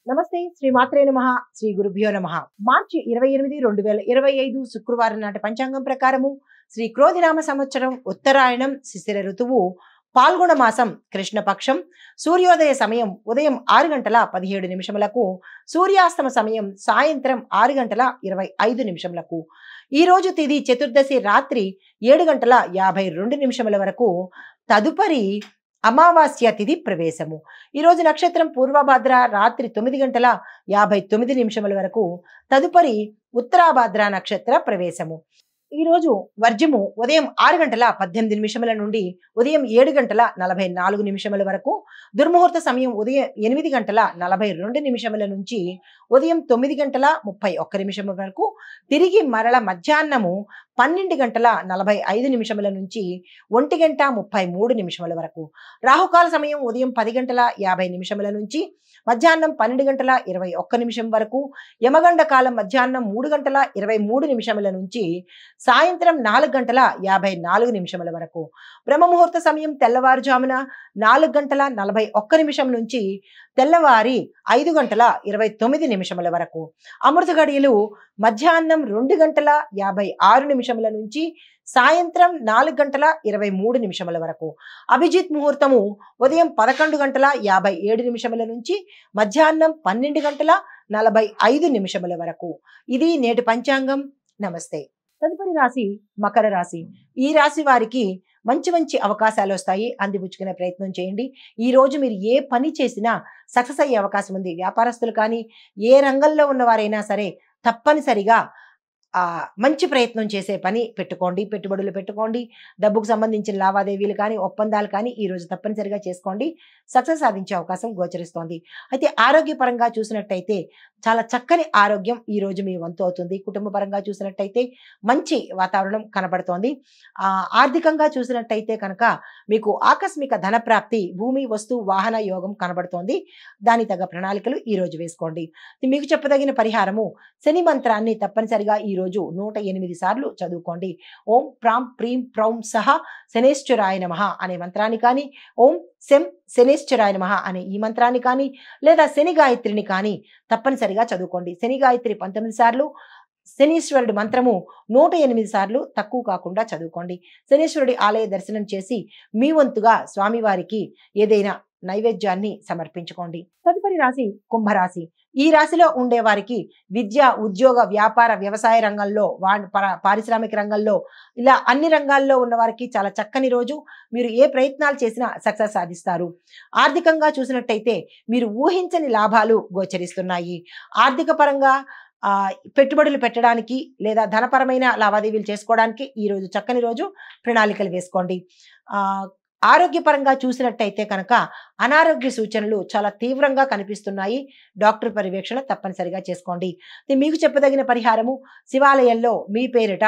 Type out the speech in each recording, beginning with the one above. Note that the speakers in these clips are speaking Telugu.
నమస్తే శ్రీ మాత్రే నమః శ్రీ గురుభ్యో నమః. మార్చి 28, 2025 శుక్రవారం నాటి పంచాంగం ప్రకారము శ్రీ క్రోధినామ సంవత్సరం ఉత్తరాయణం శిశిర ఋతువు పాల్గొన మాసం కృష్ణపక్షం సూర్యోదయ సమయం ఉదయం 6:17 సూర్యాస్తమ సమయం సాయంత్రం 6:25 ఈ రోజు తిథి చతుర్దశి రాత్రి 7:52 వరకు. తదుపరి అమావాస్య తిథి ప్రవేశము. ఈ రోజు నక్షత్రం పూర్వభాద్ర రాత్రి 9:59 వరకు. తదుపరి ఉత్తరాభాద్ర నక్షత్ర ప్రవేశము. ఈ రోజు వర్జము ఉదయం 6:18 నుండి ఉదయం 7:44 వరకు. దుర్ముహూర్త సమయం ఉదయం 8:42 నుంచి ఉదయం 9:31 వరకు. తిరిగి మరల మధ్యాహ్నము 12:45 నుంచి 1:33 వరకు. రాహుకాల సమయం ఉదయం 10:50 నుంచి మధ్యాహ్నం 12:21 వరకు. యమగండ కాలం మధ్యాహ్నం 3:23 నుంచి సాయంత్రం 4:54 వరకు. బ్రహ్మముహూర్త సమయం తెల్లవారుజామున 4:41 నుంచి తెల్లవారి 5:29 వరకు. అమృత గడియలు మధ్యాహ్నం 2:56 నుంచి సాయంత్రం 4:23 వరకు. అభిజిత్ ముహూర్తము ఉదయం 11:57 నుంచి మధ్యాహ్నం 12:45 వరకు. ఇది నేటి పంచాంగం. నమస్తే. తదుపరి రాశి మకర రాశి. ఈ రాశి వారికి మంచి మంచి అవకాశాలు వస్తాయి, అందిపుచ్చుకునే ప్రయత్నం చేయండి. ఈ రోజు మీరు ఏ పని చేసినా సక్సెస్ అయ్యే అవకాశం ఉంది. వ్యాపారస్తులు కానీ ఏ రంగంలో ఉన్నవారైనా సరే తప్పనిసరిగా మంచి ప్రయత్నం చేసే పని పెట్టుకోండి, పెట్టుబడులు పెట్టుకోండి. డబ్బుకు సంబంధించిన లావాదేవీలు కానీ ఒప్పందాలు కానీ ఈ రోజు తప్పనిసరిగా చేసుకోండి. సక్సెస్ సాధించే అవకాశం గోచరిస్తోంది. అయితే ఆరోగ్యపరంగా చూసినట్టయితే చాలా చక్కని ఆరోగ్యం ఈ రోజు మీ వంతు అవుతుంది. కుటుంబ పరంగా చూసినట్టయితే మంచి వాతావరణం కనబడుతోంది. ఆర్థికంగా చూసినట్టయితే కనుక మీకు ఆకస్మిక ధన ప్రాప్తి, భూమి వస్తు వాహన యోగం కనబడుతోంది. దాని తగ్గ ప్రణాళికలు ఈ రోజు వేసుకోండి. మీకు చెప్పదగిన పరిహారము శని మంత్రాన్ని తప్పనిసరిగా ఈ రోజు 108 సార్లు చదువుకోండి. ఓం ప్రాం ప్రీం ప్రౌం సహ శనేశ్వరాయ నమః అనే మంత్రాన్ని కానీ, ఓం శం శనేశ్వరాయ నమః అనే ఈ మంత్రాన్ని కానీ, లేదా శని గాయత్రిని కానీ తప్పనిసరిగా చదువుకోండి. శని గాయత్రి 19 సార్లు, శనీశ్వరుడి మంత్రము 108 సార్లు తక్కువ కాకుండా చదువుకోండి. శనీశ్వరుడి ఆలయ దర్శనం చేసి మీ వంతుగా స్వామివారికి ఏదైనా నైవేద్యాన్ని సమర్పించుకోండి. తదుపరి రాశి కుంభరాశి. ఈ రాశిలో ఉండే వారికి విద్య, ఉద్యోగ, వ్యాపార, వ్యవసాయ రంగంలో, పారిశ్రామిక రంగంలో, ఇలా అన్ని రంగాల్లో ఉన్న వారికి చాలా చక్కని రోజు. మీరు ఏ ప్రయత్నాలు చేసినా సక్సెస్ సాధిస్తారు. ఆర్థికంగా చూసినట్టయితే మీరు ఊహించని లాభాలు గోచరిస్తున్నాయి. ఆర్థిక పరంగా పెట్టుబడులు పెట్టడానికి లేదా ధనపరమైన లావాదేవీలు చేసుకోవడానికి ఈ రోజు చక్కని రోజు. ప్రణాళికలు వేసుకోండి. ఆరోగ్యపరంగా చూసినట్టయితే కనుక అనారోగ్య సూచనలు చాలా తీవ్రంగా కనిపిస్తున్నాయి. డాక్టర్ పర్యవేక్షణ తప్పనిసరిగా చేసుకోండి. మీకు చెప్పదగిన పరిహారము శివాలయంలో మీ పేరిట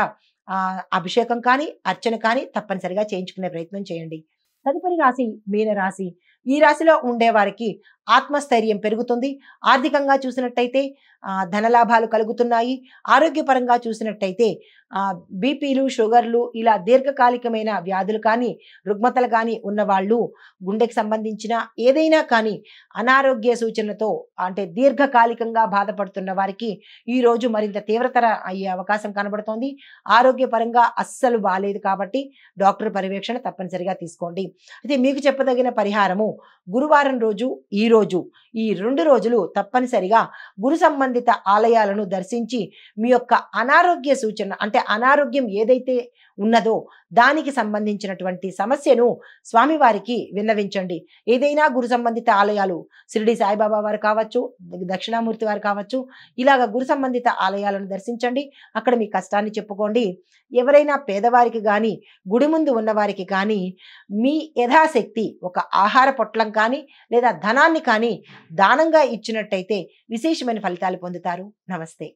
అభిషేకం కానీ అర్చన కానీ తప్పనిసరిగా చేయించుకునే ప్రయత్నం చేయండి. తదుపరి రాశి మీనరాశి. ఈ రాశిలో ఉండే వారికి ఆత్మస్థైర్యం పెరుగుతుంది. ఆర్థికంగా చూసినట్టయితే ధనలాభాలు కలుగుతున్నాయి. ఆరోగ్యపరంగా చూసినట్టయితే బీపీలు, షుగర్లు, ఇలా దీర్ఘకాలికమైన వ్యాధులు కానీ రుగ్మతలు కానీ ఉన్నవాళ్ళు, గుండెకి సంబంధించిన ఏదైనా కానీ అనారోగ్య సూచనతో అంటే దీర్ఘకాలికంగా బాధపడుతున్న వారికి ఈ రోజు మరింత తీవ్రతర అయ్యే అవకాశం కనబడుతోంది. ఆరోగ్యపరంగా అస్సలు బాలేదు కాబట్టి డాక్టర్ పర్యవేక్షణ తప్పనిసరిగా తీసుకోండి. అయితే మీకు చెప్పదగిన పరిహారము గురువారం రోజు, ఈ రోజు, ఈ 2 రోజులు తప్పనిసరిగా గురు సంబంధిత ఆలయాలను దర్శించి మీ యొక్క అనారోగ్య సూచన అంటే అనారోగ్యం ఏదైతే ఉన్నదో దానికి సంబంధించినటువంటి సమస్యను స్వామివారికి విన్నవించండి. ఏదైనా గురు సంబంధిత ఆలయాలు, షిరిడి సాయిబాబా వారు కావచ్చు, దక్షిణామూర్తి వారు కావచ్చు, ఇలాగ గురు సంబంధిత ఆలయాలను దర్శించండి. అక్కడ మీ కష్టాన్ని చెప్పుకోండి. ఎవరైనా పేదవారికి కానీ గుడి ముందు ఉన్నవారికి కానీ మీ యథాశక్తి ఒక ఆహార పొట్లం కానీ లేదా ధనాన్ని కానీ దానంగా ఇచ్చినట్టయితే విశేషమైన ఫలితాలు పొందుతారు. నమస్తే.